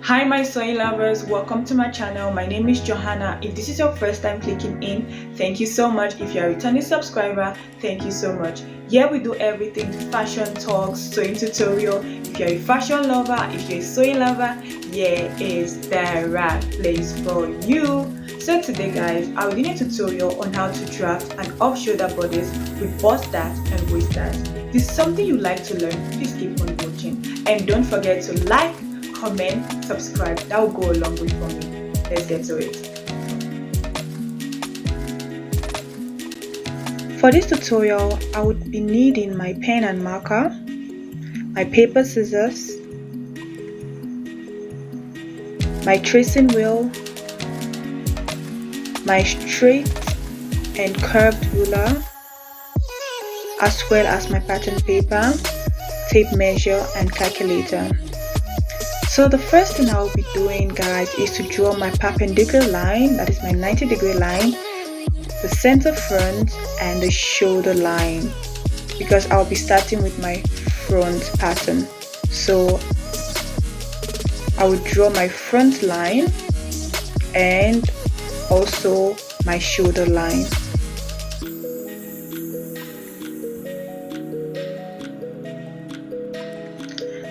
Hi my sewing lovers, welcome to my channel. My name is Johanna. If this is your first time clicking in, thank you so much. If you're a returning subscriber, thank you so much. Here we do everything fashion talks, sewing tutorial. If you're a fashion lover, if you're a sewing lover, here is the right place for you. So today guys, I will do a tutorial on how to draft an off-shoulder bodice with bust that and waist that. If this is something you like to learn, please keep on watching. And don't forget to like, comment, subscribe. That will go a long way for me. Let's get to it. For this tutorial, I would be needing my pen and marker, my paper scissors, my tracing wheel, my straight and curved ruler, as well as my pattern paper, tape measure and calculator. So the first thing I'll be doing guys is to draw my perpendicular line, that is my 90-degree line, the center front and the shoulder line, because I'll be starting with my front pattern. So I will draw my front line and also my shoulder line.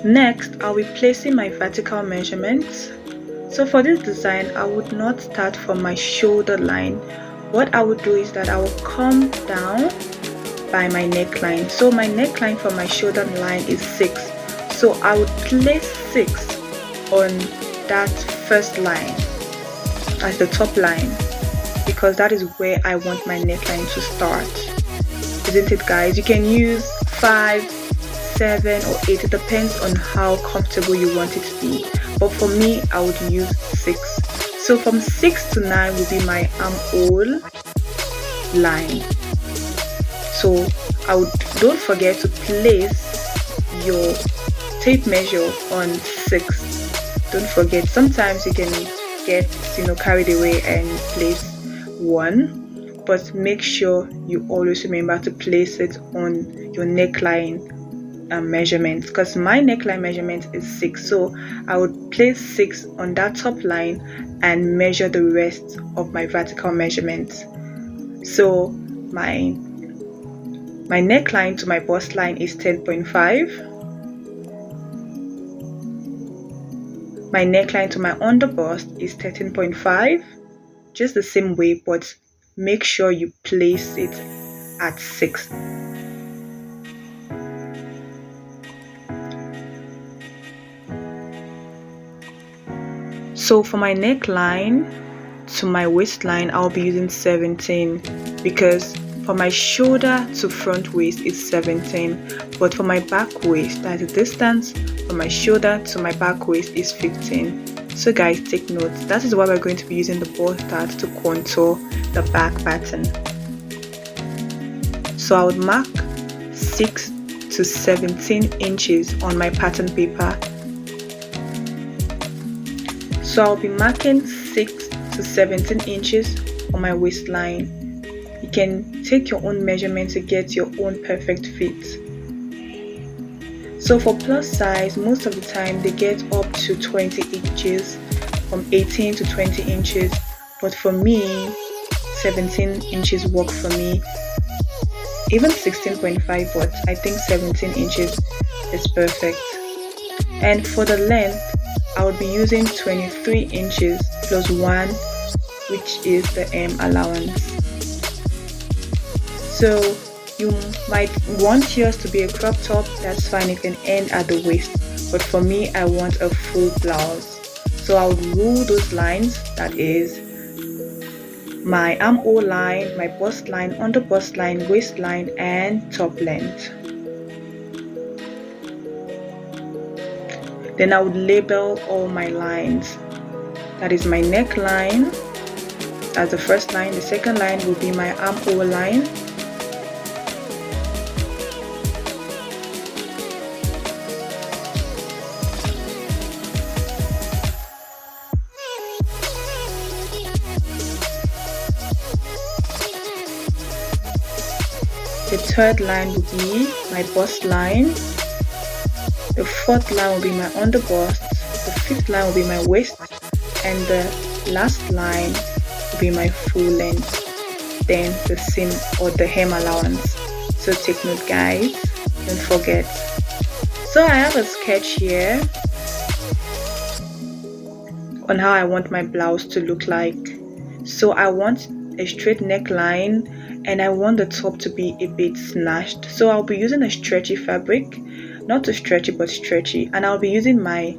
Next, I'll be placing my vertical measurements. So for this design, I would not start from my shoulder line. What I would do is that I will come down by my neckline. So my neckline for my shoulder line is 6. So I would place 6 on that first line as the top line, because that is where I want my neckline to start. Isn't it guys? You can use 5, 7 or 8, it depends on how comfortable you want it to be, but for me I would use 6. So from 6 to 9 will be my armhole line. So don't forget to place your tape measure on 6. Don't forget, sometimes you can get carried away and place 1, but make sure you always remember to place it on your neckline measurements, because my neckline measurement is 6. So I would place 6 on that top line and measure the rest of my vertical measurements. So my neckline to my bust line is 10.5. My neckline to my underbust is 13.5. Just the same way, but make sure you place it at 6. So for my neckline to my waistline, I'll be using 17, because for my shoulder to front waist is 17, but for my back waist, that is the distance from my shoulder to my back waist, is 15. So guys, take note, that is why we're going to be using the bust dart to contour the back pattern. So I would mark 6 to 17 inches on my pattern paper. So I'll be marking 6 to 17 inches on my waistline. You can take your own measurement to get your own perfect fit. So for plus size, most of the time they get up to 20 inches, from 18 to 20 inches. But for me, 17 inches work for me. Even 16.5, but I think 17 inches is perfect. And for the length, I would be using 23 inches plus 1, which is the M allowance. So you might want yours to be a crop top, that's fine, it can end at the waist, but for me I want a full blouse. So I would rule those lines, that is my armhole line, my bust line, under bust line, waistline and top length. Then I would label all my lines. That is my neckline as the first line. The second line will be my armhole line. The third line will be my bust line. The fourth line will be my underbust. the fifth line will be my waist, and the last line will be my full length, then the seam or the hem allowance. So take note, guys, don't forget. So I have a sketch here on how I want my blouse to look like. So I want a straight neckline, and I want the top to be a bit snatched. So I'll be using a stretchy fabric, not too stretchy but stretchy, and I'll be using my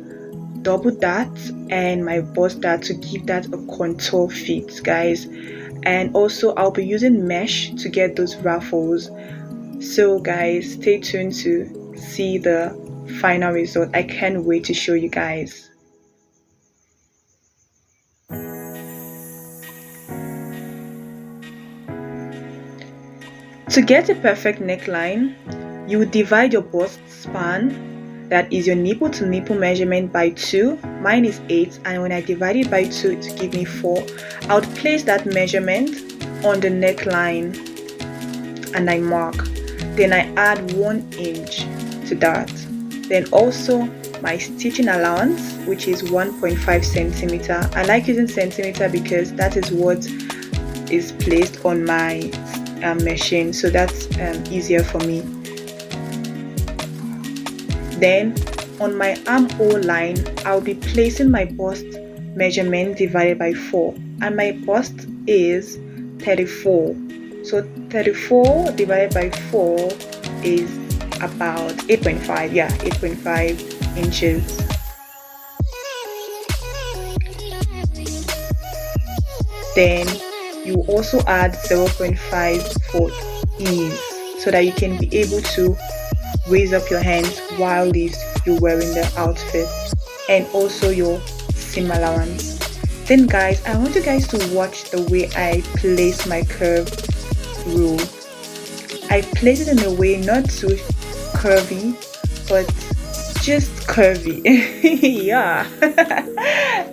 double dart and my bust dart to give that a contour fit, guys. And also I'll be using mesh to get those ruffles. So guys, stay tuned to see the final result. I can't wait to show you guys. To get a perfect neckline, you would divide your bust span, that is your nipple to nipple measurement, by 2. Mine is 8, and when I divide it by 2 to give me 4, I would place that measurement on the neckline and I mark. Then I add 1 inch to that. Then also my stitching allowance, which is 1.5 centimeter. I like using centimeter because that is what is placed on my machine, so that's easier for me. Then on my armhole line, I'll be placing my bust measurement divided by 4, and my bust is 34. So 34 divided by 4 is about 8.5. Yeah, 8.5 inches. Then you also add 0.5 for ease, so that you can be able to raise up your hands while you're wearing the outfit, and also your seam allowance. Then guys, I want you guys to watch the way I place my curve rule. I place it in a way not too curvy, but just curvy. Yeah.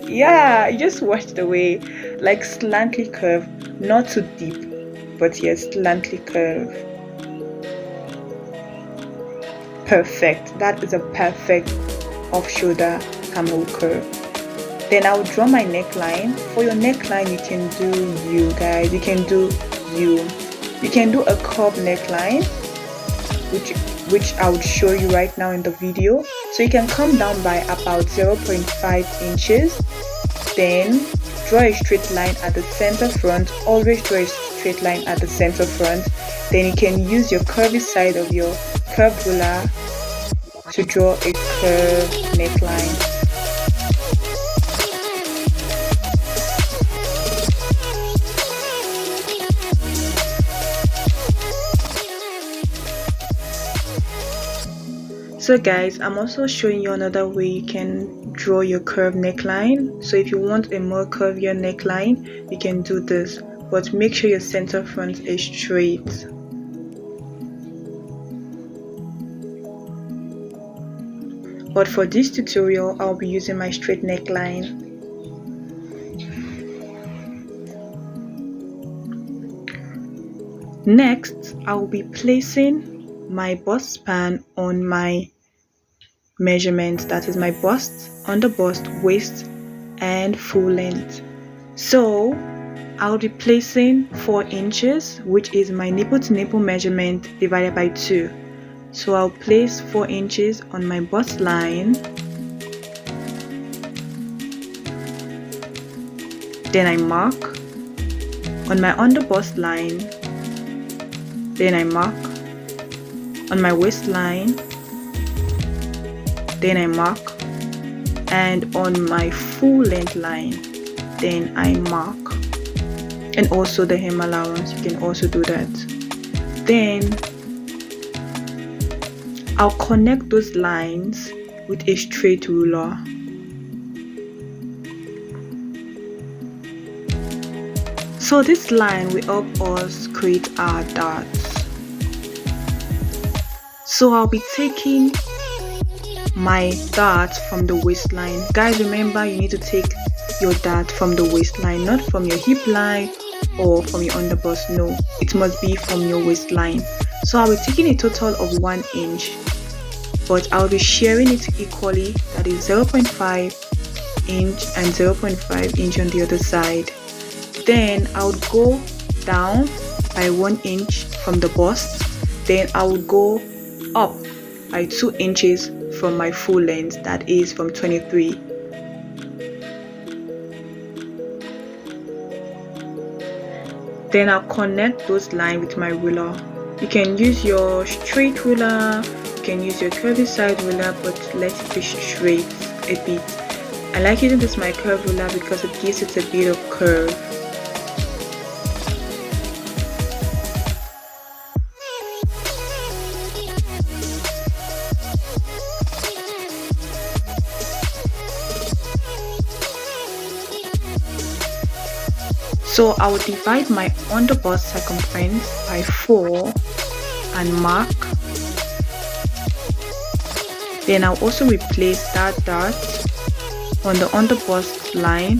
Yeah, you just watch the way, like slightly curved, not too deep, but yes, slightly curved. Perfect. That is a perfect off-shoulder camel curve. Then I will draw my neckline. For your neckline, you can do you, guys. You can do you. You can do a curved neckline, which I would show you right now in the video. So you can come down by about 0.5 inches. Then draw a straight line at the center front. Always draw a straight line at the center front. Then you can use your curvy side of your curved ruler to draw a curved neckline. So guys, I'm also showing you another way you can draw your curved neckline. So if you want a more curvier neckline, you can do this, but make sure your center front is straight. But for this tutorial, I'll be using my straight neckline. Next, I'll be placing my bust span on my measurement, that is my bust, under bust, waist, and full length. So I'll be placing 4 inches, which is my nipple to nipple measurement divided by 2. So I'll place 4 inches on my bust line. Then I mark on my under bust line. Then I mark on my waistline. Then I mark, and on my full length line, then I mark, and also the hem allowance, you can also do that. Then I'll connect those lines with a straight ruler. So this line will help us create our darts. So I'll be taking my dart from the waistline. Guys, remember, you need to take your dart from the waistline, not from your hip line or from your underbust. No, it must be from your waistline. So I'll be taking a total of 1 inch, but I'll be sharing it equally, that is 0.5 inch and 0.5 inch on the other side. Then I would go down by 1 inch from the bust, then I would go up by 2 inches from my full length, that is from 23. Then I'll connect those lines with my ruler. You can use your straight ruler, you can use your curvy side ruler, but let it be straight a bit. I like using this my curve ruler because it gives it a bit of curve. So I will divide my underbust circumference by 4 and mark. Then I'll also replace that dot on the underbust line,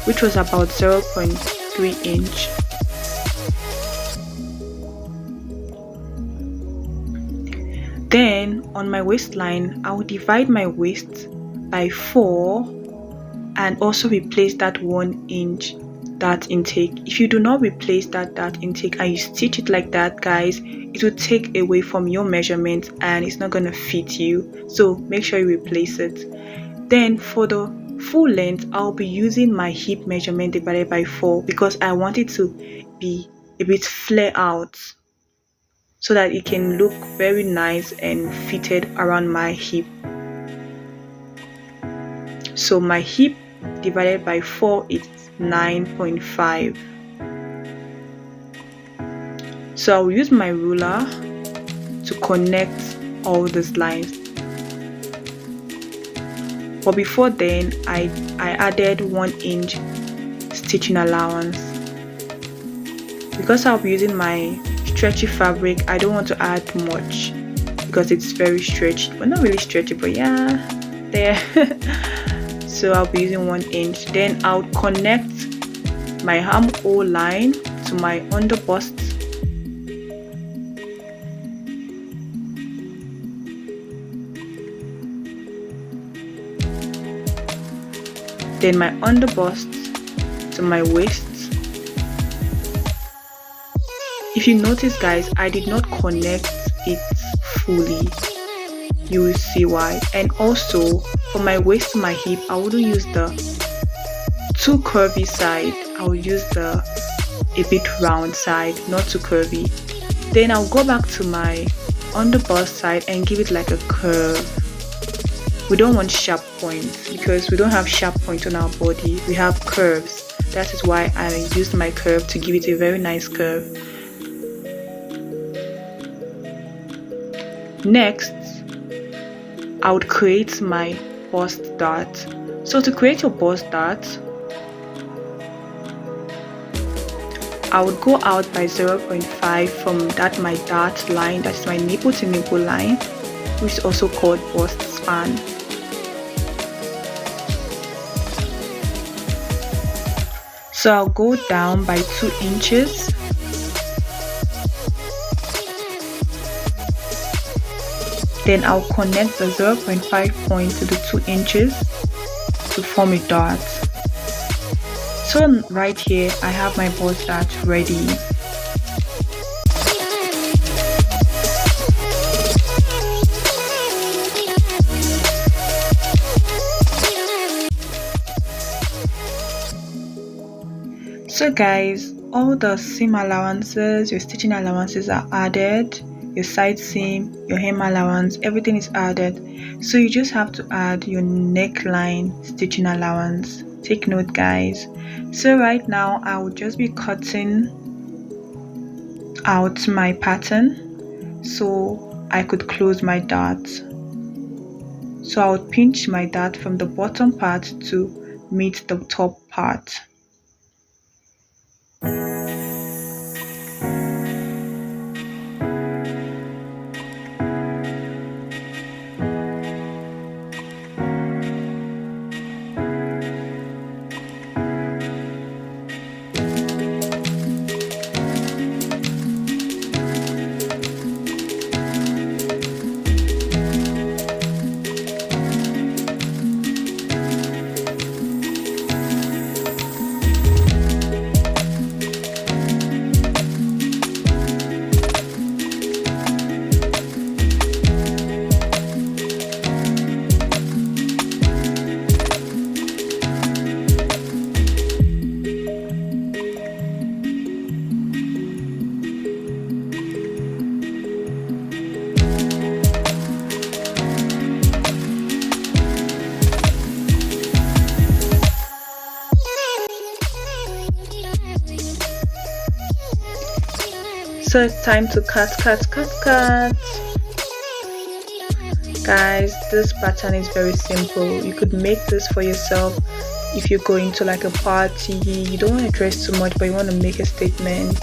which was about 0.3 inch. Then on my waistline, I will divide my waist by 4 and also replace that 1 inch dart intake. If you do not replace that dart intake and you stitch it like that, guys, it will take away from your measurement and it's not going to fit you, so make sure you replace it. Then for the full length, I'll be using my hip measurement divided by 4 because I want it to be a bit flare out so that it can look very nice and fitted around my hip. So my hip divided by 4 is 9.5. So I'll use my ruler to connect all these lines. But before then, I added 1 inch stitching allowance. Because I'll be using my stretchy fabric, I don't want to add much because it's very stretchy. Well, not really stretchy, but yeah, there. So I'll be using 1 inch. Then I'll connect my armhole line to my underbust. Then my underbust to my waist. If you notice, guys, I did not connect it fully. You will see why. And also for my waist to my hip, I wouldn't use the too curvy side. I will use the a bit round side, not too curvy. Then I'll go back to my underbust side and give it like a curve. We don't want sharp points because we don't have sharp points on our body. We have curves. That is why I used my curve to give it a very nice curve. Next, I would create my bust dart. So to create your bust dart, I would go out by 0.5 from that my dart line, that's my nipple to nipple line, which is also called bust span. So I'll go down by 2 inches. Then I'll connect the 0.5 point to the 2 inches to form a dart. So right here, I have my bust dart ready. So guys, all the seam allowances, your stitching allowances are added. Your side seam, your hem allowance, everything is added. So you just have to add your neckline stitching allowance. Take note, guys. So right now I will just be cutting out my pattern so I could close my dart. So I would pinch my dart from the bottom part to meet the top part. So it's time to cut. Guys, this pattern is very simple. You could make this for yourself if you're going to like a party, you don't want to dress too much but you want to make a statement.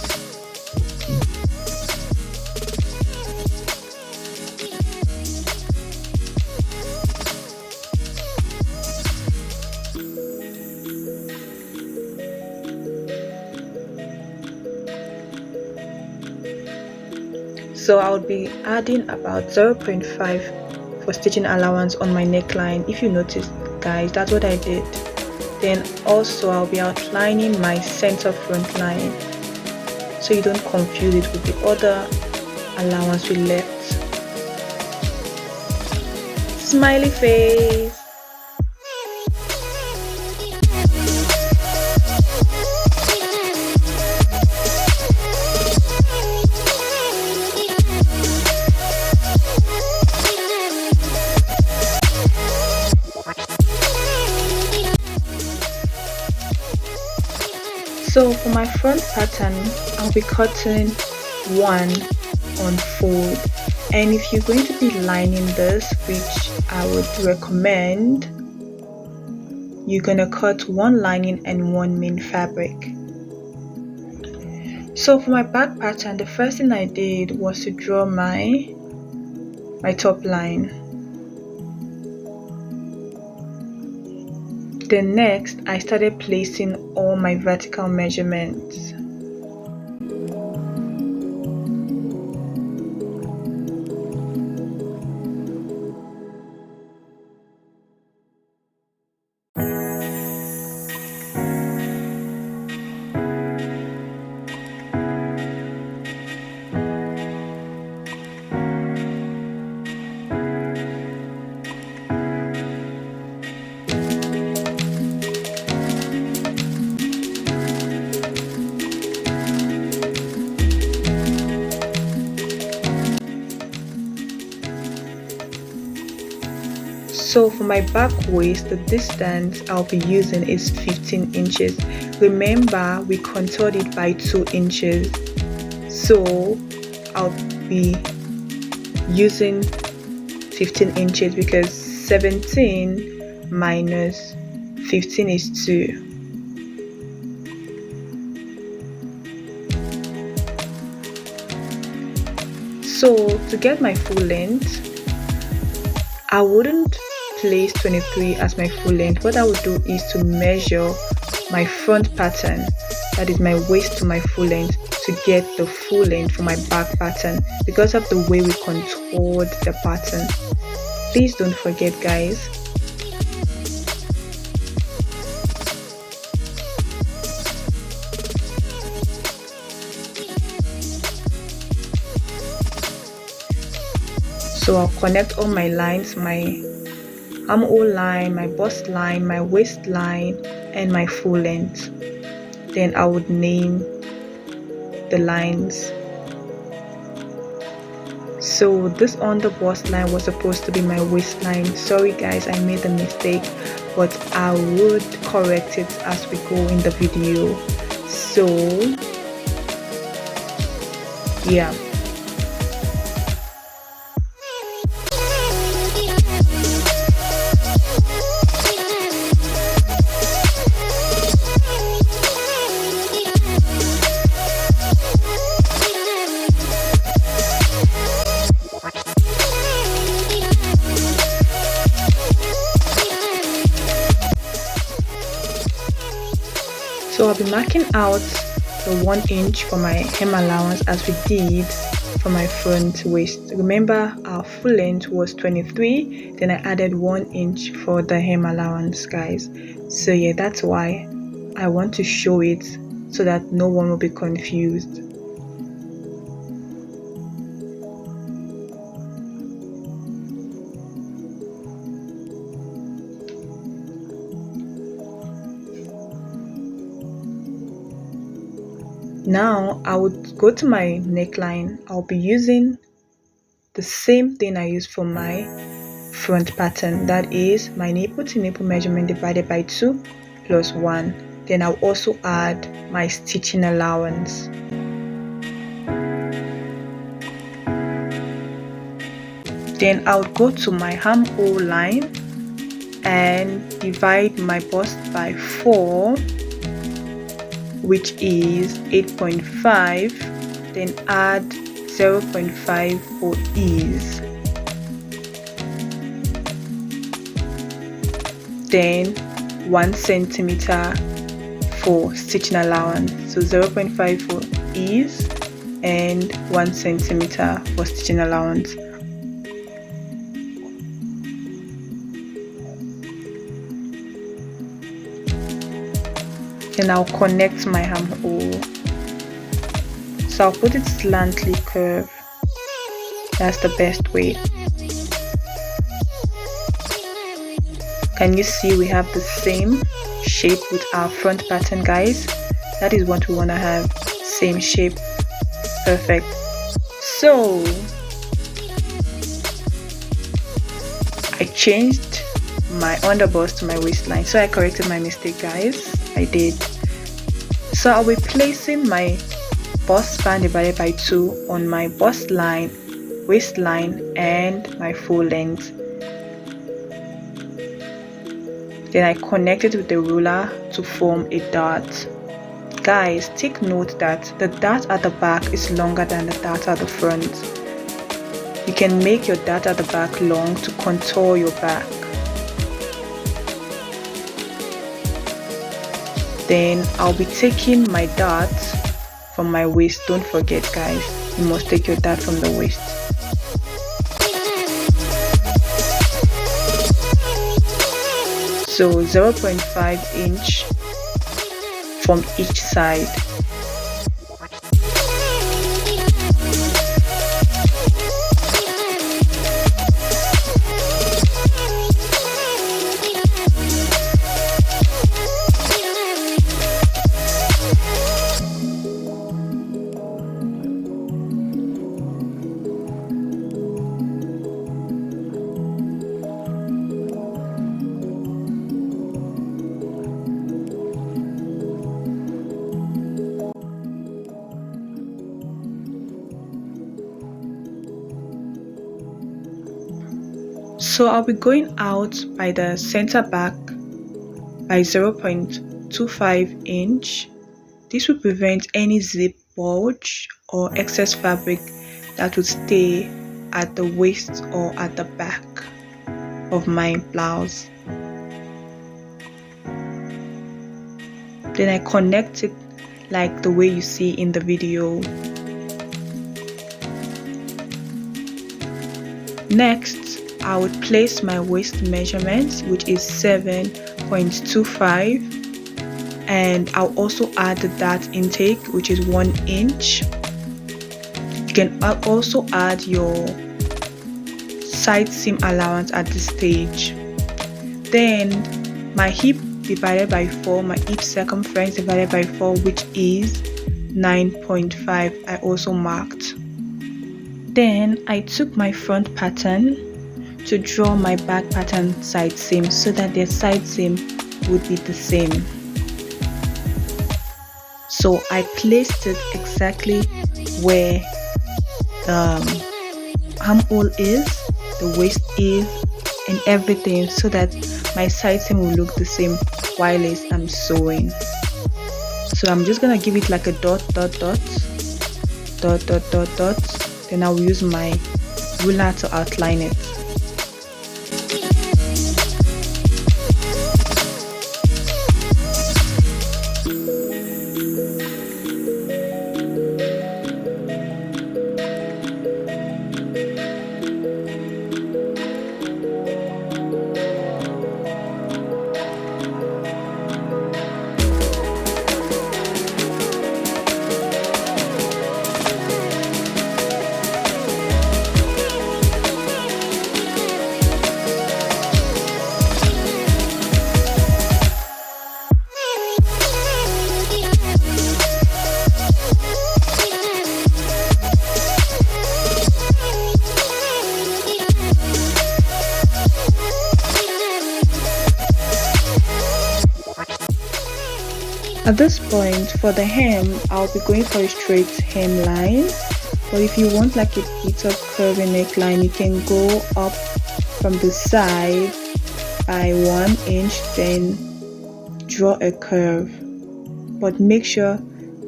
So I would be adding about 0.5 for stitching allowance on my neckline. If you notice, guys, that's what I did. Then also I'll be outlining my center front line so you don't confuse it with the other allowance we left. Smiley face. So for my front pattern, I'll be cutting 1 on fold, and if you're going to be lining this, which I would recommend, you're gonna cut 1 lining and 1 main fabric. So for my back pattern, the first thing I did was to draw my top line. Then next, I started placing all my vertical measurements. So for my back waist, the distance I'll be using is 15 inches. Remember, we contoured it by 2 inches. So I'll be using 15 inches because 17 minus 15 is 2. So to get my full length, I wouldn't place 23 as my full length. What I would do is to measure my front pattern, that is my waist to my full length, to get the full length for my back pattern because of the way we contoured the pattern. Please don't forget, guys. So I'll connect all my lines, my armhole line, my bust line, my waist line, and my full length. Then I would name the lines. So this on the bust line was supposed to be my waistline. Sorry guys, I made a mistake, but I would correct it as we go in the video. So yeah. So I'll be marking out the 1 inch for my hem allowance as we did for my front waist. Remember, our full length was 23, then I added 1 inch for the hem allowance, guys. So yeah, that's why I want to show it so that no one will be confused. Now I would go to my neckline. I'll be using the same thing I used for my front pattern, that is my nipple to nipple measurement divided by 2 plus 1. Then I'll also add my stitching allowance. Then I would go to my armhole line and divide my bust by 4, which is 8.5, then add 0.5 for ease. Then 1 centimeter for stitching allowance, so 0.5 for ease and 1 centimeter for stitching allowance. Then I'll connect my armhole. So I'll put it slightly curved. That's the best way. Can you see we have the same shape with our front pattern, guys? That is what we want to have, same shape. Perfect. So I changed my underbust to my waistline, so I corrected my mistake, guys. I did. So I'll be placing my bust span divided by 2 on my bust line, waistline, and my full length. Then I connect it with the ruler to form a dart. Guys, take note that the dart at the back is longer than the dart at the front. You can make your dart at the back long to contour your back. Then I'll be taking my dart from my waist. Don't forget, guys, you must take your dart from the waist. So 0.5 inch from each side. So I'll be going out by the center back by 0.25 inch. This will prevent any zip bulge or excess fabric that would stay at the waist or at the back of my blouse. Then I connect it like the way you see in the video. Next, I would place my waist measurements, which is 7.25, and I'll also add the dart intake, which is 1 inch. You can also add your side seam allowance at this stage. Then my hip divided by 4, my hip circumference divided by 4, which is 9.5, I also marked. Then I took my front pattern to draw my back pattern side seam so that their side seam would be the same. So I placed it exactly where the armhole is, the waist is, and everything, so that my side seam will look the same while I'm sewing. So I'm just gonna give it like a dot. Then I'll use my ruler to outline it. At this point, for the hem, I'll be going for a straight hemline But if you want like a bit of curvy neckline, you can go up from the side by 1 inch, then draw a curve, but make sure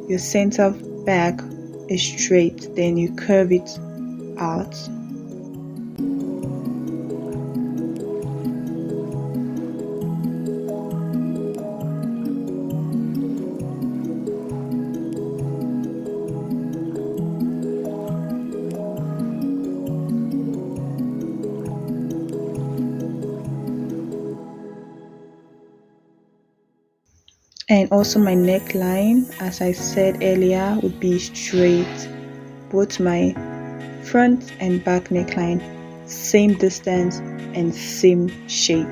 your center back is straight, then you curve it out. And also my neckline, as I said earlier, would be straight. Both my front and back neckline, same distance and same shape.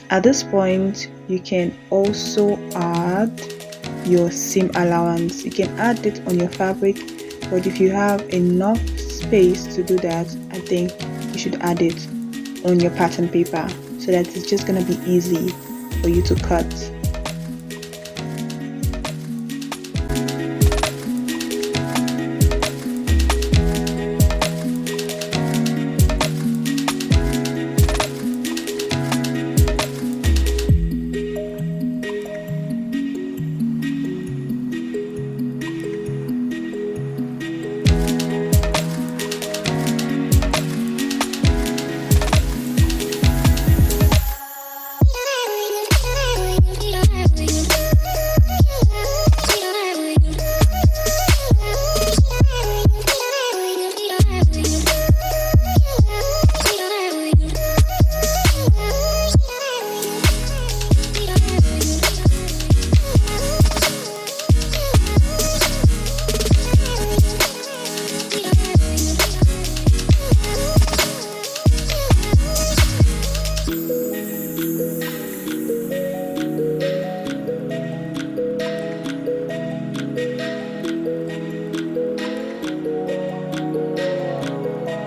At this point, you can also add your seam allowance. You can add it on your fabric, but if you have enough space to do that, I think you should add it on your pattern paper so that it's just gonna be easy for you to cut.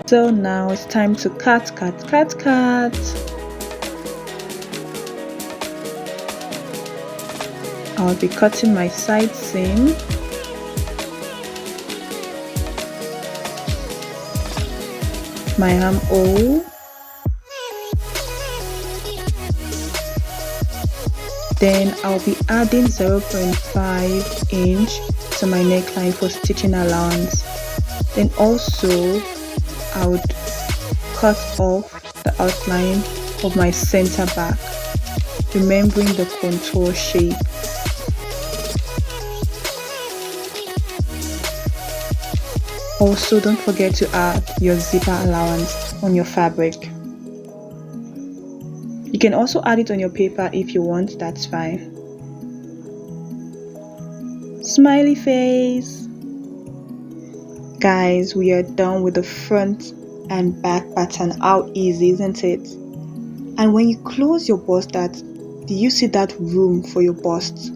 So now it's time to cut. I'll be cutting my side seam, my armhole, then I'll be adding 0.5 inch to my neckline for stitching allowance. Then also I would cut off the outline of my center back, remembering the contour shape. Also, don't forget to add your zipper allowance on your fabric. You can also add it on your paper if you want, that's fine. Smiley face. Guys, we are done with the front and back pattern. How easy, isn't it? And when you close your bust, do you see that room for your bust?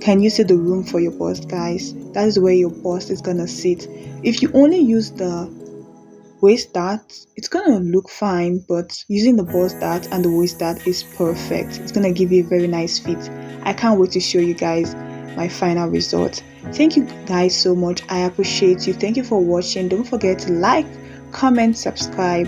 Can you see the room for your bust, guys? That is where your bust is gonna sit. If you only use the waist dart, it's gonna look fine, but using the bust dart and the waist dart is perfect. It's gonna give you a very nice fit. I can't wait to show you guys my final result. Thank you guys so much. I appreciate you. Thank you for watching. Don't forget to like, comment, subscribe.